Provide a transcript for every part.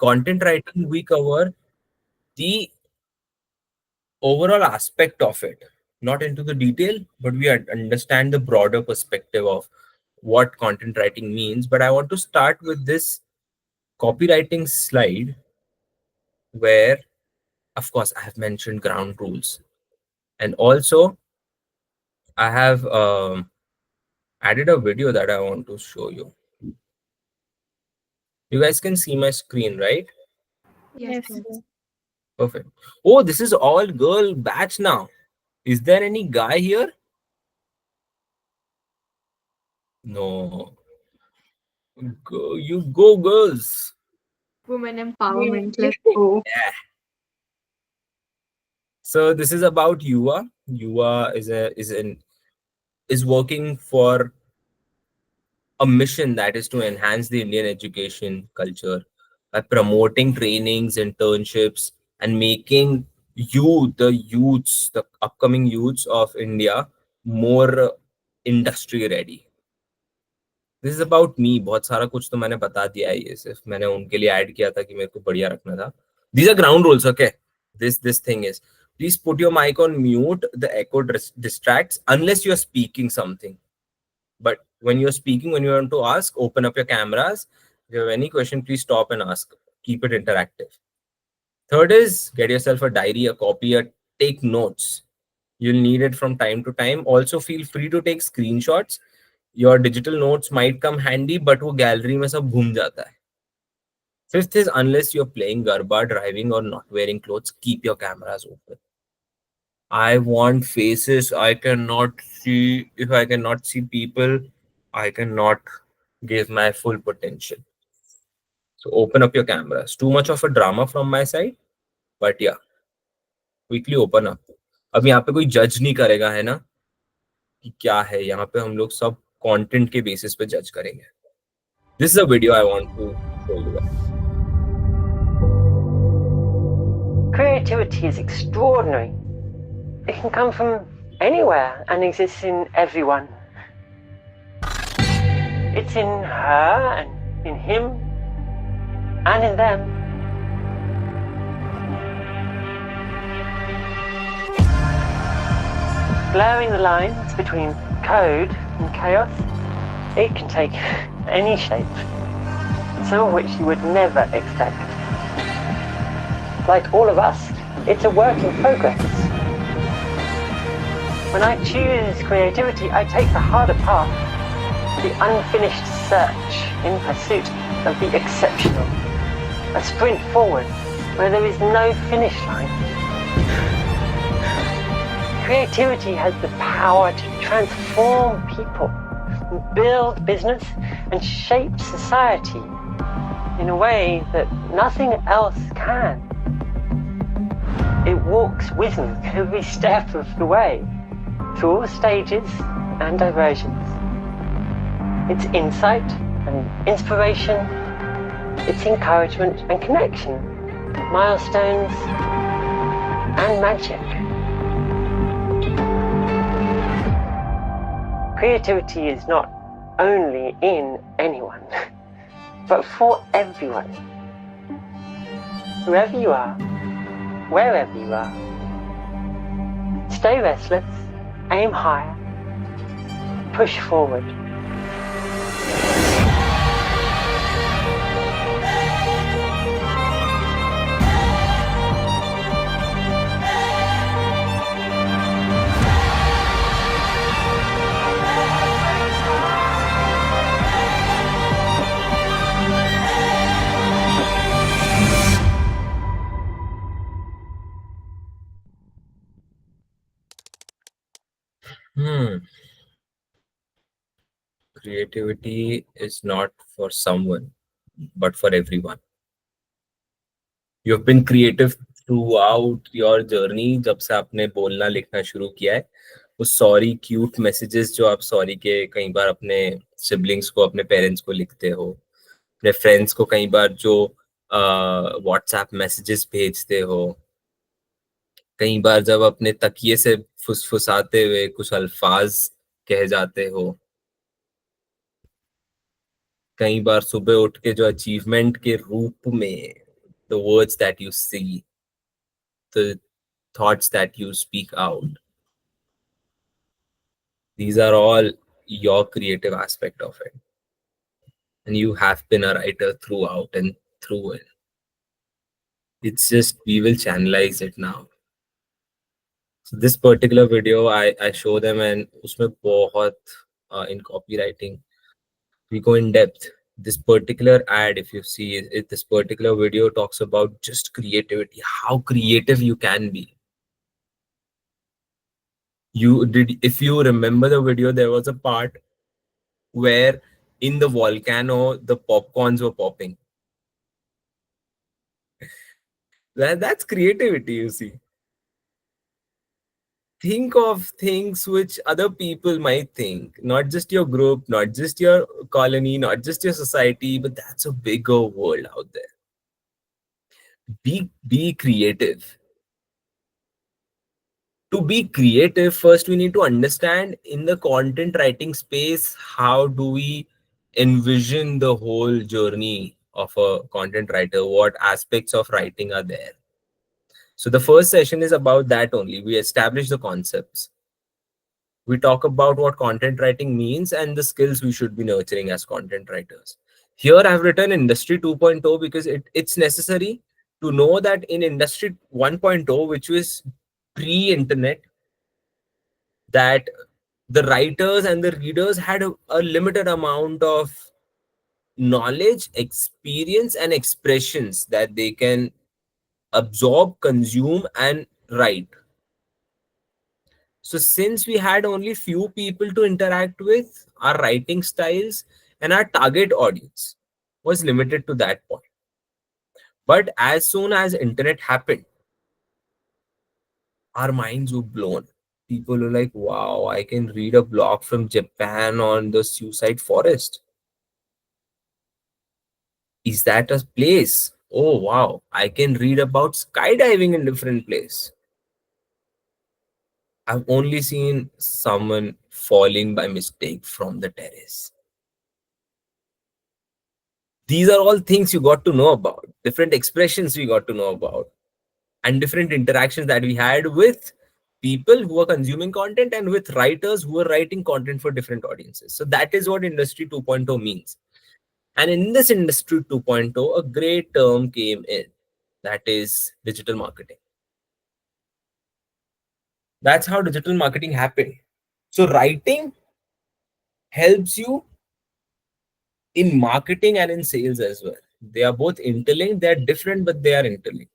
content writing, we cover the overall aspect of it, not into the detail, but we understand the broader perspective of what content writing means. But I want to start with this copywriting slide where, of course, I have mentioned ground rules. And also, I have added a video that I want to show you. You guys can see my screen, right? Yes, Yes, yes. sir. Perfect. Oh, this is all girl batch now. Is there any guy here? No. Go, you go, girls. Women We, empowerment. Let's go. Yeah. So this is about Yuva. Yuva is working for a mission that is to enhance the Indian education culture by promoting trainings, internships, and making the upcoming youths of India more industry ready. This is about me. बहुत सारा कुछ तो मैंने बता दिया है, ये सिर्फ मैंने उनके लिए ऐड किया था कि मेरे को बढ़िया रखना था. These are ground rules, okay? This thing is, please put your mic on mute. The echo distracts unless you're speaking something. But when you're speaking, when you want to ask, open up your cameras. If you have any question, please stop and ask. Keep it interactive. Third is, get yourself a diary, a copy, or take notes. You'll need it from time to time. Also, feel free to take screenshots. Your digital notes might come handy, but वो gallery में सब घूम जाता है. Fifth is, unless you're playing garba, driving, or not wearing clothes, keep your cameras open. I want faces. I cannot see. If I cannot see people, I cannot give my full potential. So open up your cameras. Too much of a drama from my side, but yeah, quickly open up. अब यहाँ पे कोई जज नहीं करेगा, है ना, कि क्या है. यहाँ पे हम लोग सब कंटेंट के बेसिस पे जज करेंगे. This is a video I want to show you guys. Creativity is extraordinary. It can come from anywhere and exists in everyone. It's in her and in him and in them. Blurring the lines between code and chaos, it can take any shape, some of which you would never expect. Like all of us, it's a work in progress. When I choose creativity, I take the harder path, the unfinished search in pursuit of the exceptional, a sprint forward where there is no finish line. Creativity has the power to transform people, build business, and shape society in a way that nothing else can. It walks with me every step of the way, through all stages and diversions. It's insight and inspiration, it's encouragement and connection, milestones and magic. Creativity is not only in anyone, but for everyone. Whoever you are, wherever you are, stay restless, aim higher, push forward. Creativity is not for someone, but for everyone. You've been creative throughout your journey. जब से आपने बोलना लिखना शुरू किया है, वो sorry cute messages जो आप सॉरी के कई बार अपने सिबलिंग्स को, अपने पेरेंट्स को लिखते हो, अपने फ्रेंड्स को कई बार जो व्हाट्सएप मैसेजेस भेजते हो, कई बार जब अपने तकिए से फुसफुसाते हुए कुछ अल्फाज कह जाते हो, कई बार सुबह उठ के जो अचीवमेंट के रूप में the words that you see, the thoughts that you speak out. These are all your creative aspect of it. And you have been a writer throughout and through it. It's just we will channelize it now. So this particular video I show them and उसमें बहुत in copywriting we go in depth. This particular ad, if you see it, this particular video talks about just creativity, how creative you can be. You did, if you remember the video, there was a part where in the volcano the popcorns were popping. That's creativity, you see. Think of things which other people might think, not just your group, not just your colony, not just your society, but that's a bigger world out there. Be creative. To be creative, first we need to understand in the content writing space, how do we envision the whole journey of a content writer, what aspects of writing are there. So the first session is about that only. We establish the concepts. We talk about what content writing means and the skills we should be nurturing as content writers. Here I've written industry 2.0 because it's necessary to know that in industry 1.0, which was pre-internet, that the writers and the readers had a limited amount of knowledge, experience, and expressions that they can absorb, consume, and write. So since we had only few people to interact with, our writing styles and our target audience was limited to that point. But as soon as internet happened, our minds were blown. People were like, wow, I can read a blog from Japan on the suicide forest. Is that a place? Oh wow, I can read about skydiving in different place. I've only seen someone falling by mistake from the terrace. These are all things you got to know about, different expressions we got to know about, and different interactions that we had with people who are consuming content and with writers who are writing content for different audiences. So that is what industry 2.0 means. And in this industry 2.0, a great term came in, that is digital marketing. That's how digital marketing happened. So writing helps you in marketing and in sales as well. They are both interlinked. They are different, but they are interlinked.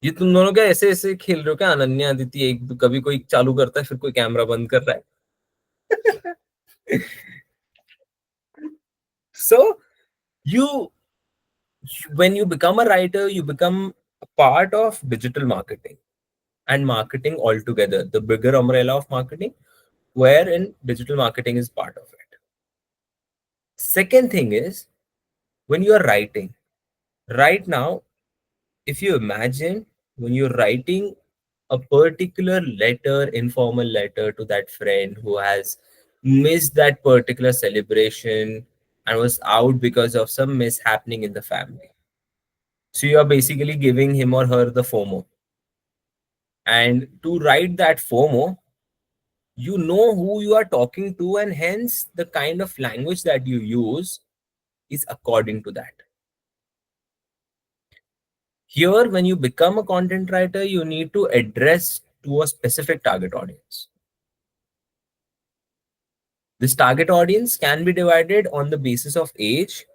ये तुम दोनों क्या ऐसे ऐसे खेल रहे हो क्या? अनन्या अदिति, एक कभी कोई चालू करता है फिर कोई कैमरा बंद कर रहा है. So you, when you become a writer, you become a part of digital marketing and marketing altogether, the bigger umbrella of marketing, wherein digital marketing is part of it. Second thing is, when you are writing, right now, if you imagine when you're writing a particular letter, informal letter to that friend who has missed that particular celebration and was out because of some mishappening in the family. So you are basically giving him or her the FOMO. And to write that FOMO, you know who you are talking to, and hence the kind of language that you use is according to that. Here, when you become a content writer, you need to address to a specific target audience. This target audience can be divided on the basis of age,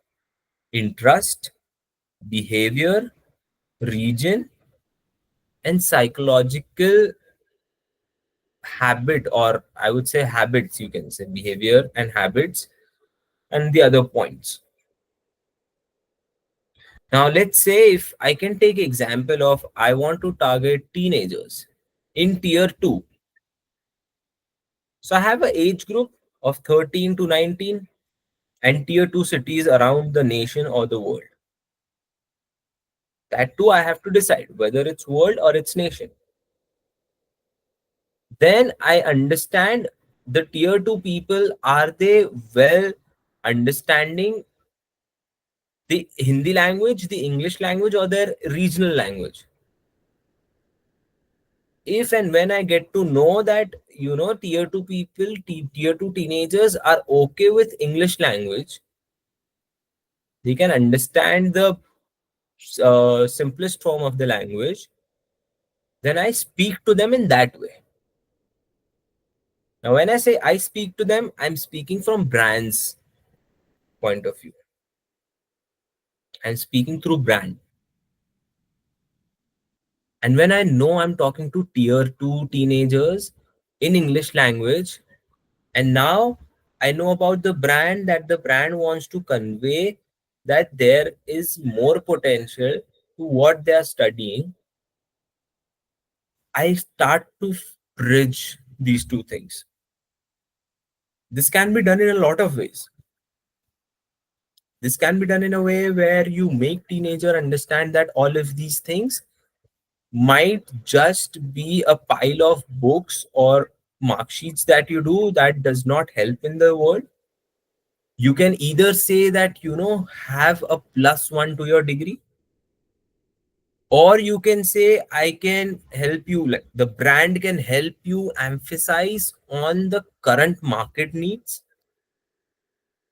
interest, behavior, region, and psychological habit, or I would say habits, you can say behavior and habits, and the other points. Now, let's say if I can take example of I want to target teenagers in tier 2. So I have an age group of 13 to 19 and tier 2 cities around the nation or the world. That too, I have to decide whether it's world or it's nation. Then I understand the tier 2 people, are they well understanding the Hindi language, the English language, or their regional language. If and when I get to know that, tier 2 people, tier 2 teenagers are okay with English language, they can understand the simplest form of the language, then I speak to them in that way. Now, when I say I speak to them, I'm speaking from brand's point of view. I'm speaking through brand. And when I know I'm talking to tier 2 teenagers in English language, and now I know about the brand, that the brand wants to convey that there is more potential to what they are studying, I start to bridge these two things. This can be done in a lot of ways. This can be done in a way where you make teenager understand that all of these things might just be a pile of books or mark sheets that you do that does not help in the world. You can either say that, have a +1 to your degree, or you can say I can help you, like the brand can help you emphasize on the current market needs,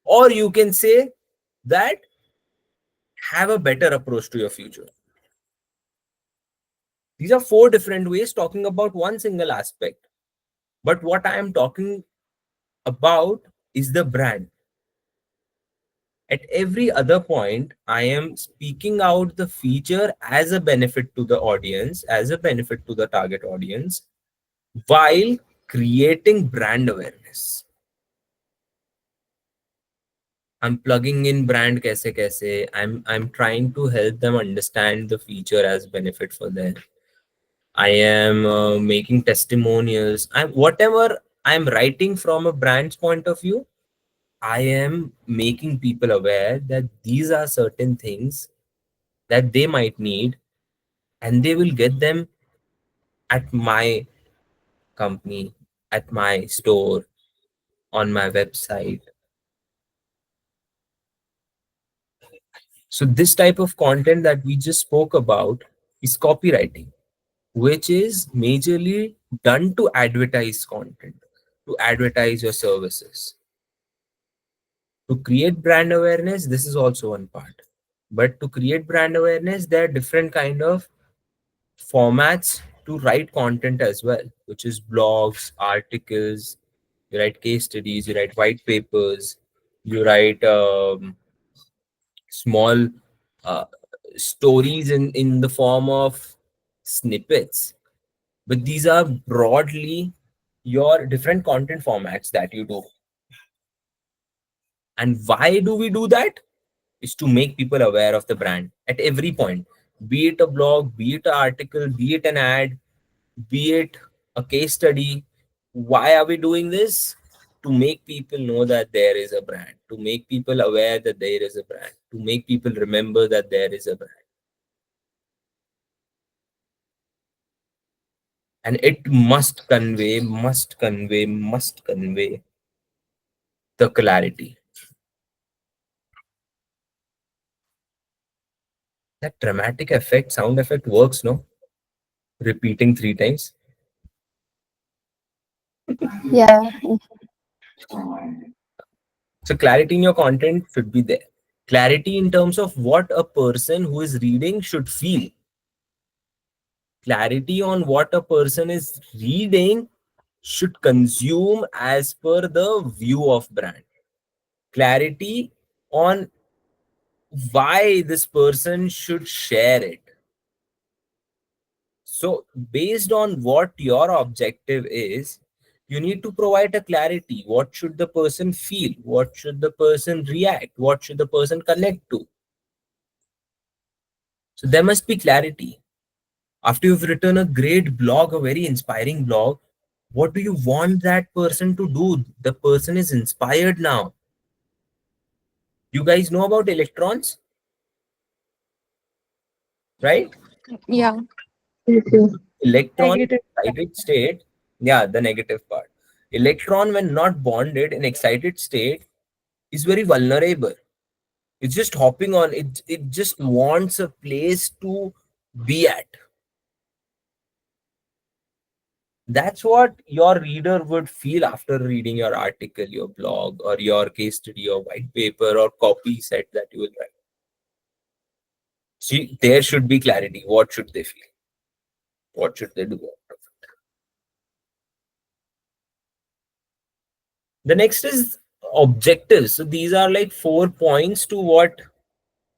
or you can say that have a better approach to your future. These are four different ways talking about one single aspect. But what I am talking about is the brand. At every other point, I am speaking out the feature as a benefit to the audience, as a benefit to the target audience, while creating brand awareness. I'm plugging in brand kaise kaise. I'm trying to help them understand the feature as benefit for them. I am making testimonials. I'm whatever I'm writing from a brand's point of view. I am making people aware that these are certain things that they might need, and they will get them at my company, at my store, on my website. So, this type of content that we just spoke about is copywriting, which is majorly done to advertise content, to advertise your services. To create brand awareness, this is also one part. But to create brand awareness, there are different kind of formats to write content as well, which is blogs, articles, you write case studies, you write white papers, you write small uh, stories in the form of snippets. But these are broadly your different content formats that you do. And why do we do that? Is to make people aware of the brand at every point, be it a blog, be it an article, be it an ad, be it a case study. Why are we doing this? To make people know that there is a brand, to make people aware that there is a brand, to make people remember that there is a brand. And it must convey the clarity. That dramatic effect, sound effect works, no? Repeating 3 times. Yeah. So clarity in your content should be there. Clarity in terms of what a person who is reading should feel. Clarity on what a person is reading should consume as per the view of brand. Clarity on why this person should share it. So, based on what your objective is, you need to provide a clarity. What should the person feel? What should the person react? What should the person connect to? So, there must be clarity. After you've written a great blog, a very inspiring blog, what do you want that person to do? The person is inspired now. You guys know about electrons, right? Yeah. Okay. Electron Negative. excited state, yeah, the negative part. Electron, when not bonded in excited state, is very vulnerable. It's just hopping on it. It just wants a place to be at. That's what your reader would feel after reading your article, your blog, or your case study, or white paper, or copy set that you will write. See, there should be clarity. What should they feel? What should they do? The next is objectives. So these are like 4 points to what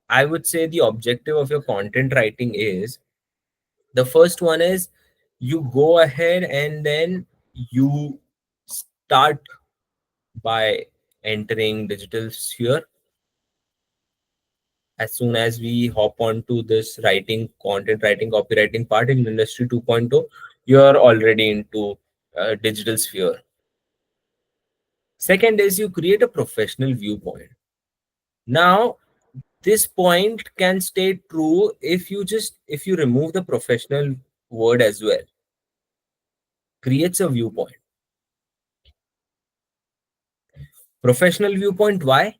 I would say the objective of your content writing is. The first one is you go ahead and then you start by entering digital sphere. As soon as we hop onto this writing, content writing, copywriting part in industry 2.0, you're already into digital sphere. Second is you create a professional viewpoint. Now, this point can stay true if you remove the professional word as well. Creates a viewpoint. Professional viewpoint, why?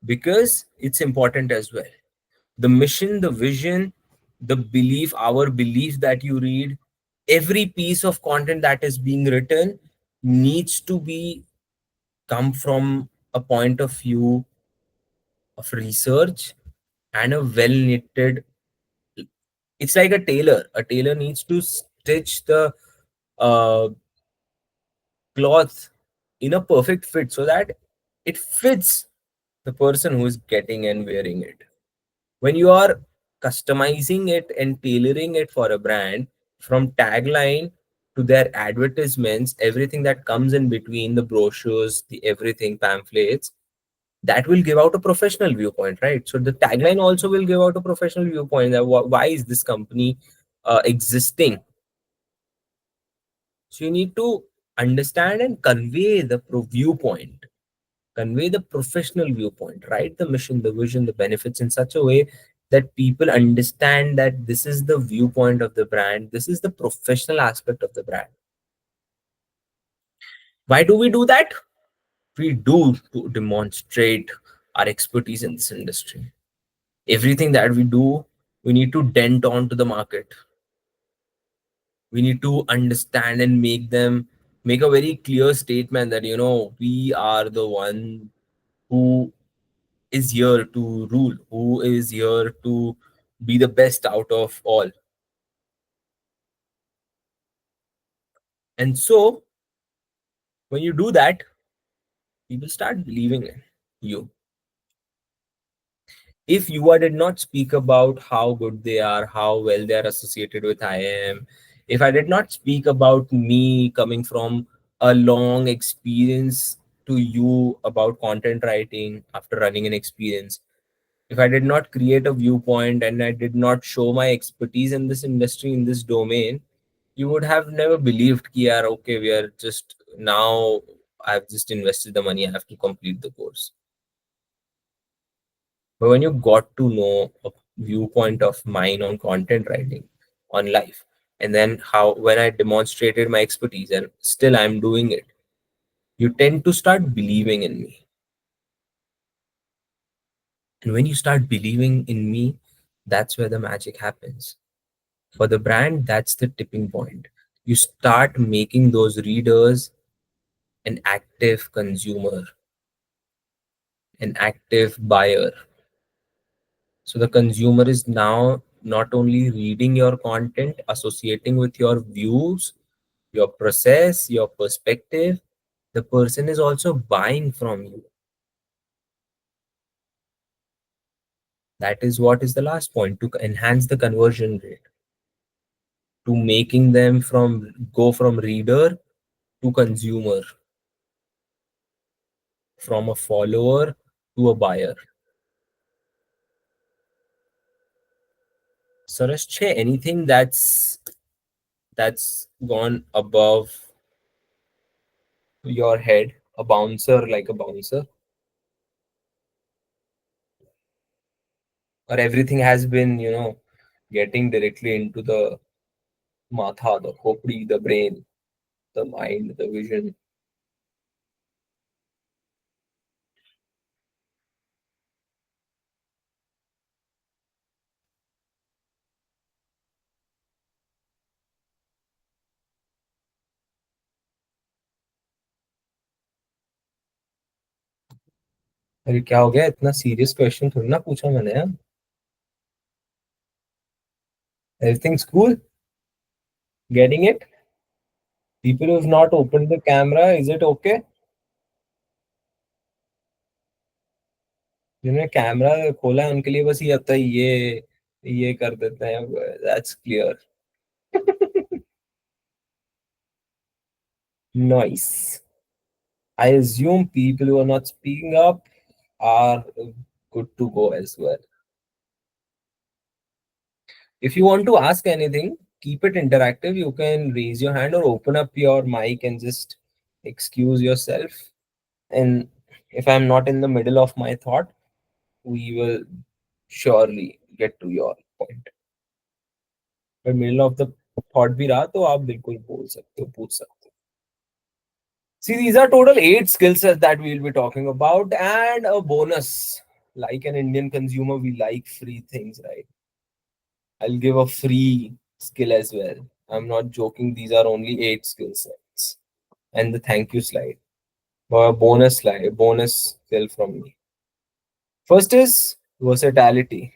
Because it's important as well. The mission, the vision, the belief, our belief that you read, every piece of content that is being written needs to be come from a point of view of research and a well knitted. It's like a tailor. A tailor needs to stitch the uh, cloth in a perfect fit so that it fits the person who is getting and wearing it. When you are customizing it and tailoring it for a brand, from tagline to their advertisements, everything that comes in between, the brochures, the everything, pamphlets, that will give out a professional viewpoint, right? So the tagline also will give out a professional viewpoint that why is this company existing. So you need to understand and convey the viewpoint, convey the professional viewpoint, write the mission, the vision, the benefits in such a way that people understand that this is the viewpoint of the brand, this is the professional aspect of the brand. Why do we do that? We do to demonstrate our expertise in this industry. Everything that we do, we need to dent onto the market. We need to understand and make a very clear statement that we are the one who is here to rule, who is here to be the best out of all. And so when you do that, people start believing in you. If you did not speak about how good they are, how well they are associated with IIM, if I did not speak about me coming from a long experience to you about content writing after running an experience, if I did not create a viewpoint and I did not show my expertise in this industry, in this domain, you would have never believed ki yaar, okay, we are just now, I've just invested the money, I have to complete the course. But when you got to know a viewpoint of mine on content writing, on life, and then how when I demonstrated my expertise and still I'm doing it, you tend to start believing in me. And when you start believing in me, that's where the magic happens. For the brand, that's the tipping point. You start making those readers an active consumer, an active buyer. So the consumer is now not only reading your content, associating with your views, your process, your perspective, the person is also buying from you. That is what is the last point, to enhance the conversion rate, to making them from go from reader to consumer, from a follower to a buyer. Sarashche, anything that's gone above your head, a bouncer, like a bouncer, or everything has been, getting directly into the matha, the khopri, the brain, the mind, the vision. अरे क्या हो गया, इतना serious question थोड़ी ना पूछा मैंने यार. Everything's cool? Getting it? People who've not opened the camera, is it okay? जिन्होंने कैमरा खोला है उनके लिए बस ये आता है, ये कर देते हैं. That's clear. Nice. I assume people who are not speaking up are good to go as well. If you want to ask anything, keep it interactive. You can raise your hand or open up your mic and just excuse yourself. And if I'm not in the middle of my thought, we will surely get to your point. But middle of the thought भी रहा तो आप बिल्कुल बोल सकते हो, पूछ सकते हो. See, these are total 8 skill sets that we'll be talking about, and a bonus. Like an Indian consumer, we like free things, right? I'll give a free skill as well. I'm not joking. These are only 8 skill sets. And the thank you slide. Or a bonus slide, a bonus skill from me. First is versatility.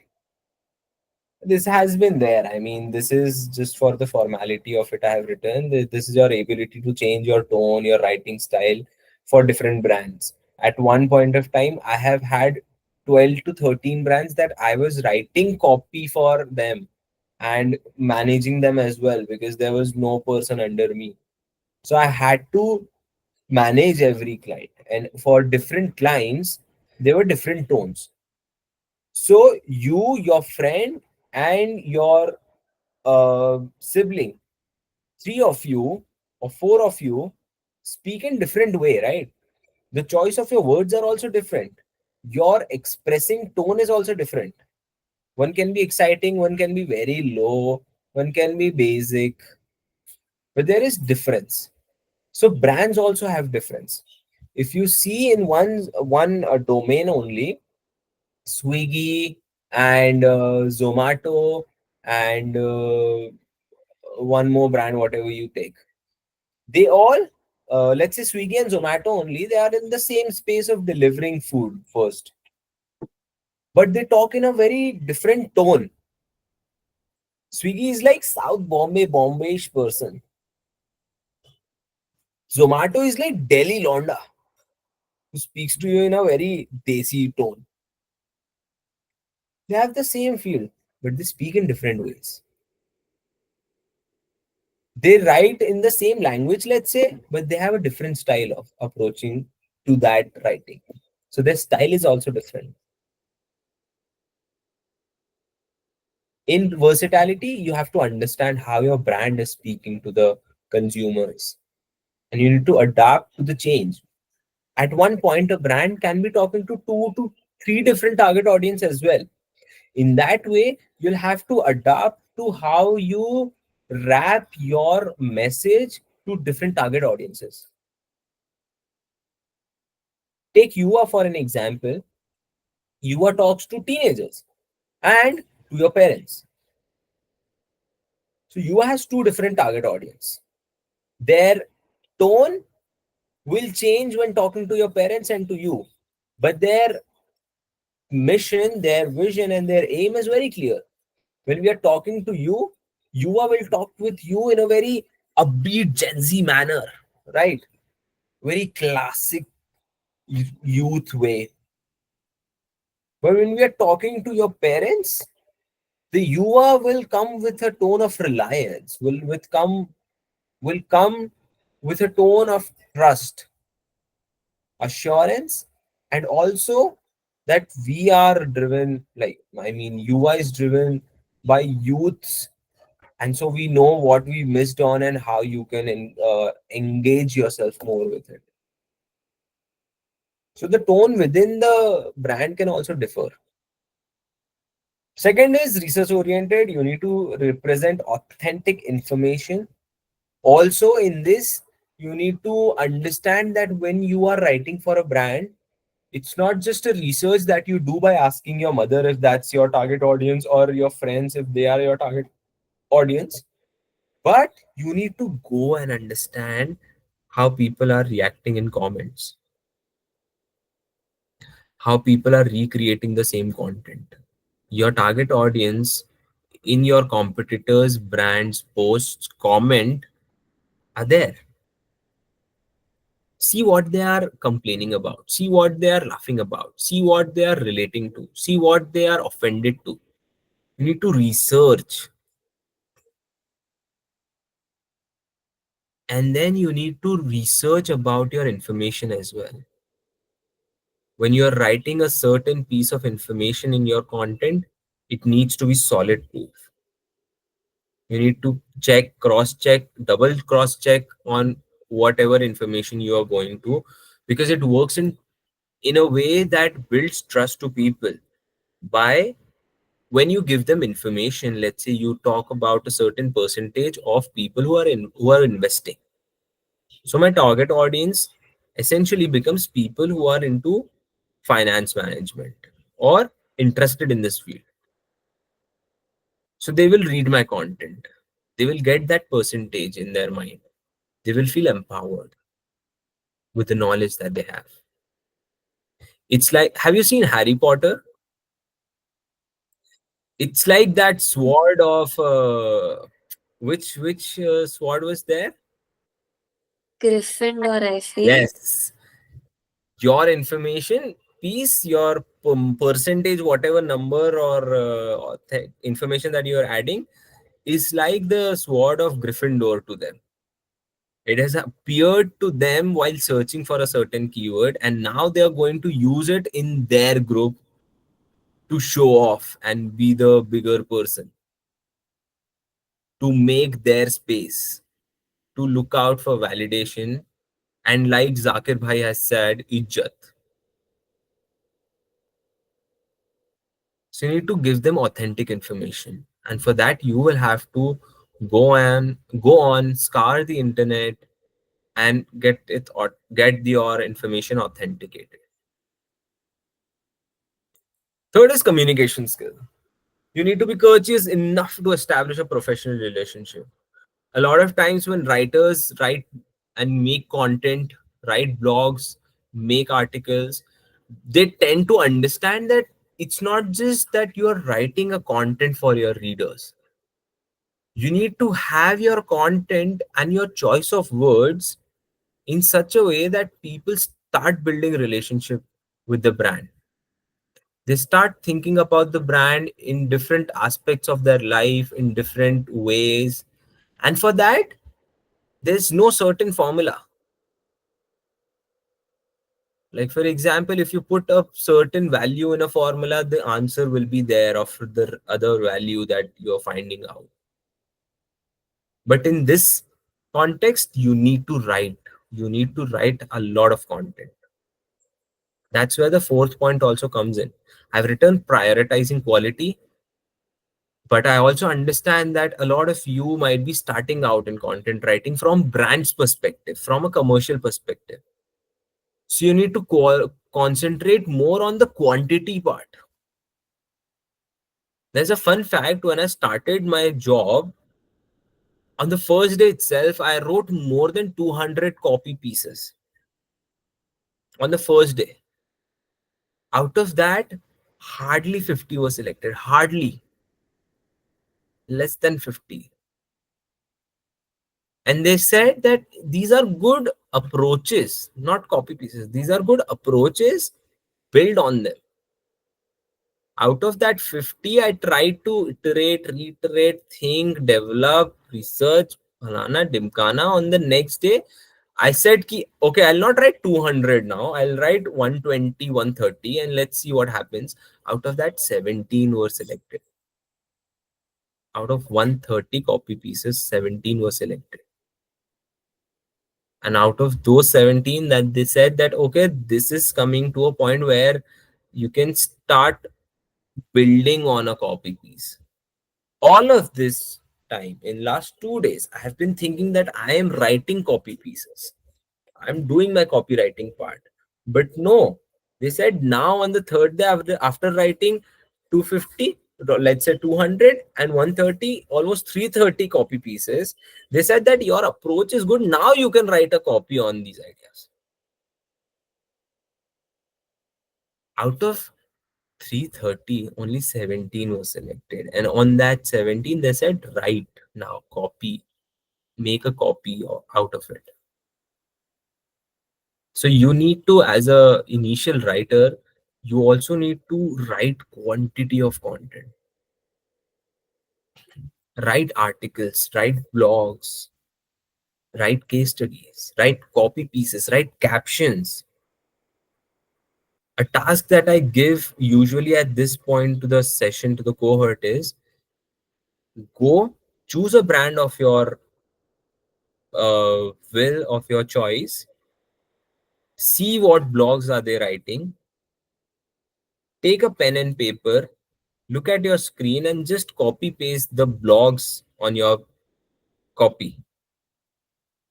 This has been there. I mean, this is just for the formality of it. I have written this is your ability to change your tone, your writing style for different brands. At one point of time, I have had 12 to 13 brands that I was writing copy for them and managing them as well because there was no person under me. So I had to manage every client, and for different clients, there were different tones. So you, your friend, and your sibling, three of you or four of you speak in different way, right? The choice of your words are also different. Your expressing tone is also different. One can be exciting, one can be very low, one can be basic, but there is difference. So brands also have difference. If you see in one domain only, Swiggy and Zomato and one more brand, whatever you take, they all, let's say Swiggy and Zomato only, they are in the same space of delivering food first, but they talk in a very different tone. Swiggy is like South Bombay-ish person. Zomato is like Delhi Londa who speaks to you in a very desi tone. They have the same feel, but they speak in different ways. They write in the same language, let's say, but they have a different style of approaching to that writing. So their style is also different. In versatility, you have to understand how your brand is speaking to the consumers, and you need to adapt to the change. At one point, a brand can be talking to 2 to 3 different target audience as well. In that way, you'll have to adapt to how you wrap your message to different target audiences. Take Yuva for an example. Yuva talks to teenagers and to your parents. So Yuva has 2 different target audience. Their tone will change when talking to your parents and to you, but their mission, their vision, and their aim is very clear. When we are talking to you, Yuva will talk with you in a very upbeat Gen Z manner, right? Very classic youth way. But when we are talking to your parents, the Yuva will come with a tone of reliance, will come with a tone of trust, assurance, and also that we are driven, like, I mean, Yuva is driven by youths, and so we know what we missed on and how you can engage yourself more with it. So the tone within the brand can also differ. Second is research oriented. You need to represent authentic information. Also, in this, you need to understand that when you are writing for a brand, it's not just a research that you do by asking your mother if that's your target audience or your friends if they are your target audience, but you need to go and understand how people are reacting in comments. how people are recreating the same content. Your target audience in your competitors brands posts comment are there. See what they are complaining about, see what they are laughing about, see what they are relating to, see what they are offended to. You need to research, and then you need to research about your information as well. When you are writing a certain piece of information in your content, it needs to be solid proof. You need to check, cross check, double cross check on whatever information you are going to, because it works in a way that builds trust to people. By when you give them information, let's say you talk about a certain percentage of people who are investing. So my target audience essentially becomes people who are into finance management or interested in this field. So they will read my content. They will get that percentage in their mind. They will feel empowered with the knowledge that they have. It's like, have you seen Harry Potter? It's like that sword of which sword was there? Gryffindor, I feel. Yes, your information piece, your percentage, whatever number or information that you are adding, is like the sword of Gryffindor to them. It has appeared to them while searching for a certain keyword, and now they are going to use it in their group to show off and be the bigger person, to make their space, to look out for validation, and like Zakir Bhai has said, ijjat. So you need to give them authentic information, and for that you will have to go on, scour the internet, and get it or get your information authenticated. Third is communication skill. You need to be courteous enough to establish a professional relationship. A lot of times when writers write and make content, write blogs, make articles, they tend to understand that it's not just that you are writing a content for your readers. You need to have your content and your choice of words in such a way that people start building relationship with the brand. They start thinking about the brand in different aspects of their life in different ways, and for that there's no certain formula. Like for example, if you put a certain value in a formula, the answer will be there of the other value that you're finding out. But in this context, you need to write a lot of content. That's where the fourth point also comes in. I've written prioritizing quality, but I also understand that a lot of you might be starting out in content writing from brand's perspective, from a commercial perspective. So you need to concentrate more on the quantity part. There's a fun fact: when I started my job, on the first day itself, I wrote more than 200 copy pieces on the first day. Out of that, hardly 50 were selected, hardly, less than 50. And they said that these are good approaches, not copy pieces. These are good approaches, build on them. Out of that 50, I tried to iterate, reiterate, think, develop, research, banana, dimkana. On the next day, I said, ki, okay, I'll not write 200 now. I'll write 120, 130, and let's see what happens. Out of that, 17 were selected. Out of 130 copy pieces, 17 were selected. And out of those 17, that they said that, okay, this is coming to a point where you can start building on a copy piece. All of this time, in last 2 days, I have been thinking that I am writing copy pieces, I'm doing my copywriting part. But no, they said now on the third day, after writing 250, let's say 200 and 130, almost 330 copy pieces, they said that your approach is good. Now you can write a copy on these ideas. Out of 330, only 17 was selected. And on that 17, they said, write now, copy, make a copy out of it. So you need to, as a initial writer, you also need to write quantity of content, write articles, write blogs, write case studies, write copy pieces, write captions. A task that I give usually at this point to the session, to the cohort, is go choose a brand of your will, of your choice, see what blogs are they writing, take a pen and paper, look at your screen and just copy paste the blogs on your copy,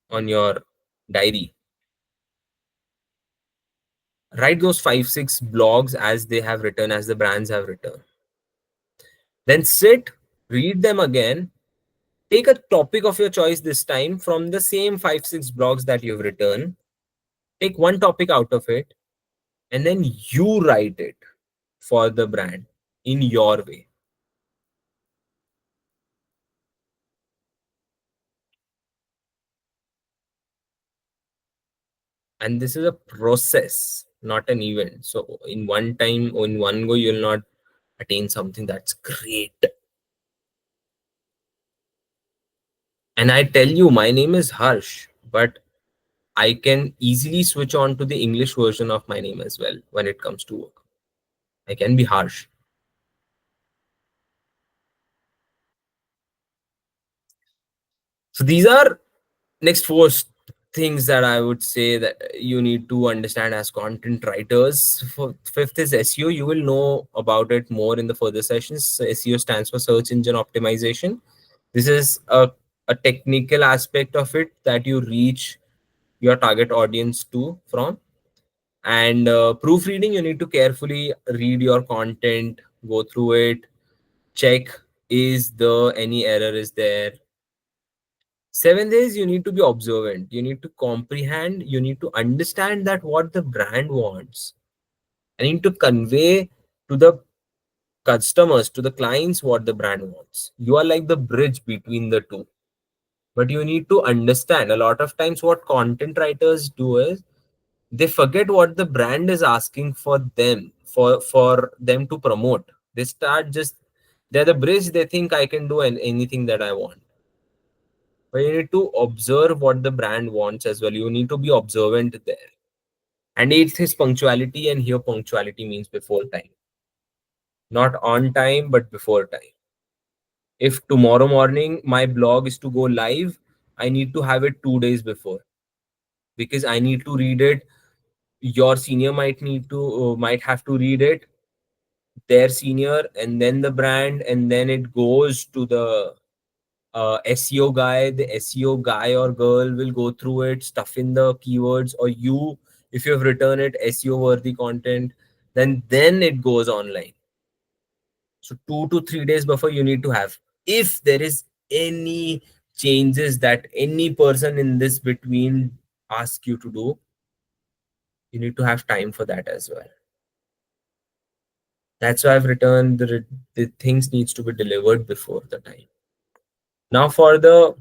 on your diary. Write those 5 6 blogs as they have written, as the brands have written. Then sit, read them again, take a topic of your choice this time from the same 5 6 blogs that you've written, take one topic out of it, and then you write it for the brand in your way. And this is a process, not an event. So in one time or in one go, you'll not attain something that's great. And I tell you, my name is Harsh, but I can easily switch on to the English version of my name as well when it comes to work. I can be Harsh. So these are next four things that I would say that you need to understand as content writers. For fifth is SEO. You will know about it more in the further sessions. So SEO stands for search engine optimization. This is a technical aspect of it that you reach your target audience to from. And proofreading, you need to carefully read your content, go through it, check is the any error is there. Seventh is you need to be observant. You need to comprehend. You need to understand that what the brand wants. I need to convey to the customers, to the clients, what the brand wants. You are like the bridge between the two. But you need to understand, a lot of times what content writers do is they forget what the brand is asking for them, for them to promote. They start just, they're the bridge. They think I can do anything that I want. But you need to observe what the brand wants as well. You need to be observant there. And eighth is punctuality, and here punctuality means before time. Not on time, but before time. If tomorrow morning my blog is to go live, I need to have it 2 days before, because I need to read it. Your senior might have to read it, their senior, and then the brand, and then it goes to the SEO guy. The SEO guy or girl will go through it, stuff in the keywords, or you, if you have written it SEO worthy content, then it goes online. So 2 to 3 days before you need to have. If there is any changes that any person in this between ask you to do, you need to have time for that as well. That's why I've written the things needs to be delivered before the time. Now for the,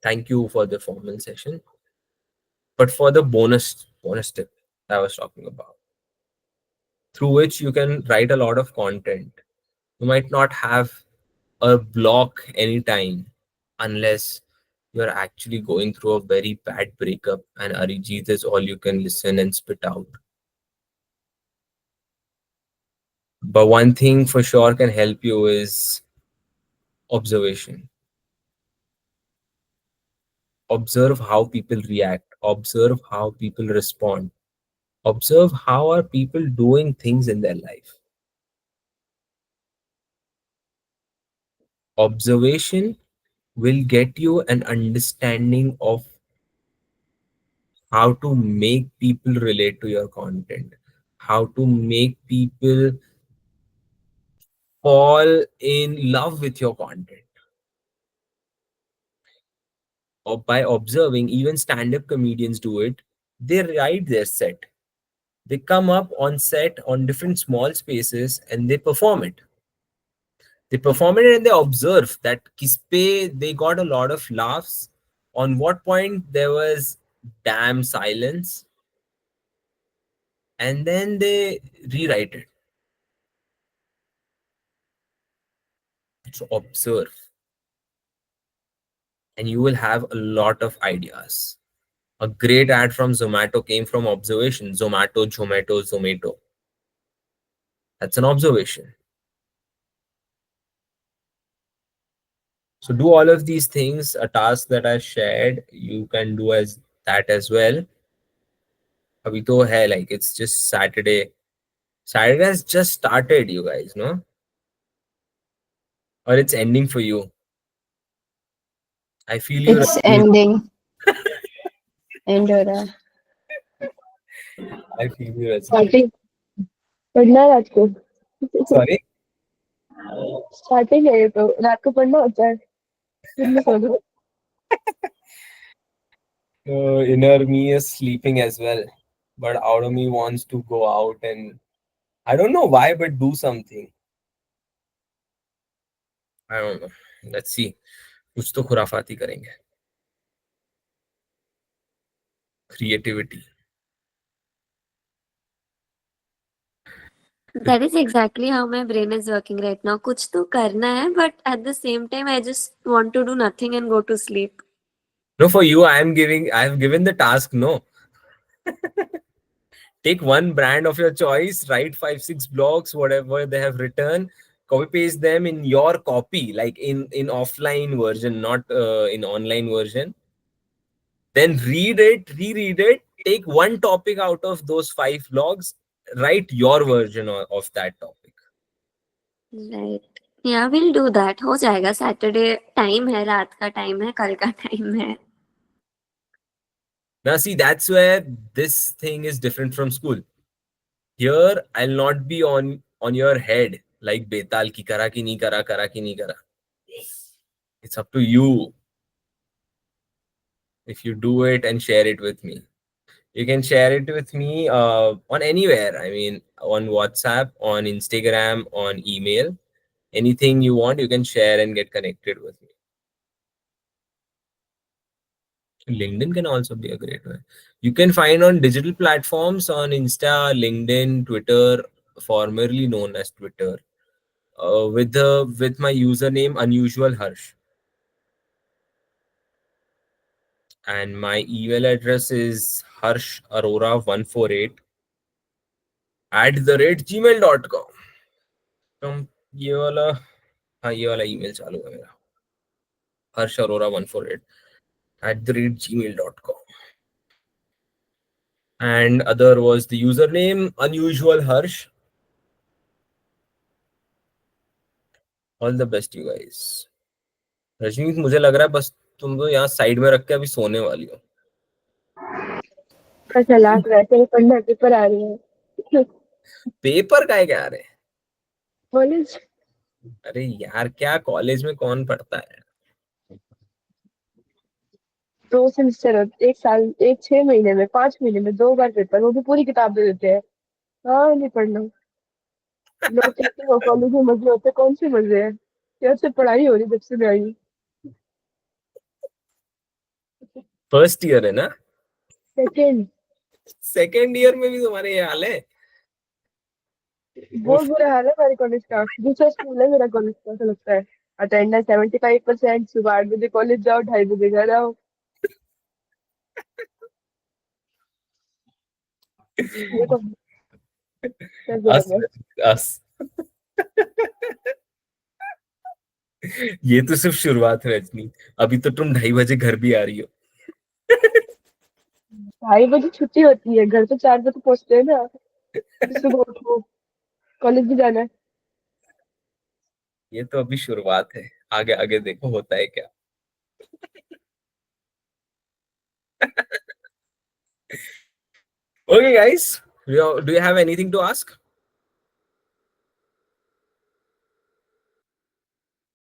thank you for the formal session. But for the bonus tip I was talking about, through which you can write a lot of content. You might not have a block anytime unless you're actually going through a very bad breakup and Arijit is all you can listen and spit out. But one thing for sure can help you is observation. Observe how people react, observe how people respond, observe how are people doing things in their life. Observation will get you an understanding of how to make people relate to your content, how to make people fall in love with your content. Or by observing, even stand-up comedians do it. They write their set. They come up on set on different small spaces and they perform it. They perform it and they observe that kispe they got a lot of laughs. On what point there was damn silence, and then they rewrite it. So observe, and you will have a lot of ideas. A great ad from Zomato came from observation. Zomato. That's an observation. So do all of these things. A task that I shared, you can do as that as well. अभी तो है, like it's just Saturday. Saturday has just started, you guys, no? Or it's ending for you. I feel you. It's ending. End हो रहा है. I feel you. Starting पढ़ना है रात को. Sorry. Starting है ये तो रात को पढ़ना होता है. दिन में सो लो. Inner me is sleeping as well, but outer me wants to go out and I don't know why, but do something. I don't know. Let's see. कुछ तो खुराफाती करेंगे. Creativity. That is exactly how my brain is working right now. कुछ तो करना है, but at the same time, I just want to do nothing and go to sleep. No, for you, I have given the task. No. Take one brand of your choice, write 5, 6 blogs, whatever they have written, copy paste them in your copy, like in offline version, not in online version. Then read it, reread it, take one topic out of those 5 blogs, write your version of that topic. Right. Yeah, we'll do that. हो जाएगा. Saturday time है, रात का time है, कल का time है. Now see, that's where this thing is different from school. Here, I'll not be on your head like betal ki kara ki nahi kara, kara ki nahi kara. It's up to you if you do it and share it with me. You can share it with me on anywhere. I mean, on WhatsApp, on Instagram, on email. Anything you want, you can share and get connected with me. LinkedIn can also be a great way. You can find on digital platforms on Insta, LinkedIn, Twitter, formerly known as Twitter, with my username Unusual Harsh, and my email address is harsharora148 @gmail.com. तुम ये वाला email चालू है मेरा, harsharora148 @gmail.com. And other was the username Unusual Harsh. All the best, you guys. Rajneesh, मुझे लग रहा है बस तुम तो यहाँ साइड में रख के अभी सोने वाली हो. अच्छा वैसे ही पढ़ना पेपर आ रही है. पेपर का क्या आ रहे हैं? कॉलेज. अरे यार, क्या कॉलेज में कौन पढ़ता है? 2 सेमेस्टर होते, 1 साल, 6 महीने में, 5 महीने में 2 बार पेपर, वो भी पूरी किताब दे देते हैं. हाँ, नहीं पढ़ना. लोग कहते हैं कॉलेज में मजे होते, कौन से मजे हैं? कैसे पढ़ाई हो रही जब से मैं आई. फर्स्ट ईयर है ना? सेकेंड ईयर में भी तुम्हारे ये हाल है? बहुत बुरा हाल है हमारे कॉलेज का. दूसरा स्कूल है मेरा कॉलेज का, ऐसा लगता है. अटेंडेंस 75%. सुबह 8 बजे कॉलेज जाओ, 2:30 बजे घर आओ. ये तो अस, अस. ये तो सिर्फ शुरुआत है रजनी, अभी तो तुम 2:30 बजे घर भी आ रही हो. 2:30 बजे छुट्टी होती है, घर तो 4 बजे पहुंचते हैं ना. सुबह उठो, कॉलेज भी जाना है. ये तो अभी शुरुआत है, आगे आगे देखो होता है क्या. Okay guys, do you have anything to ask?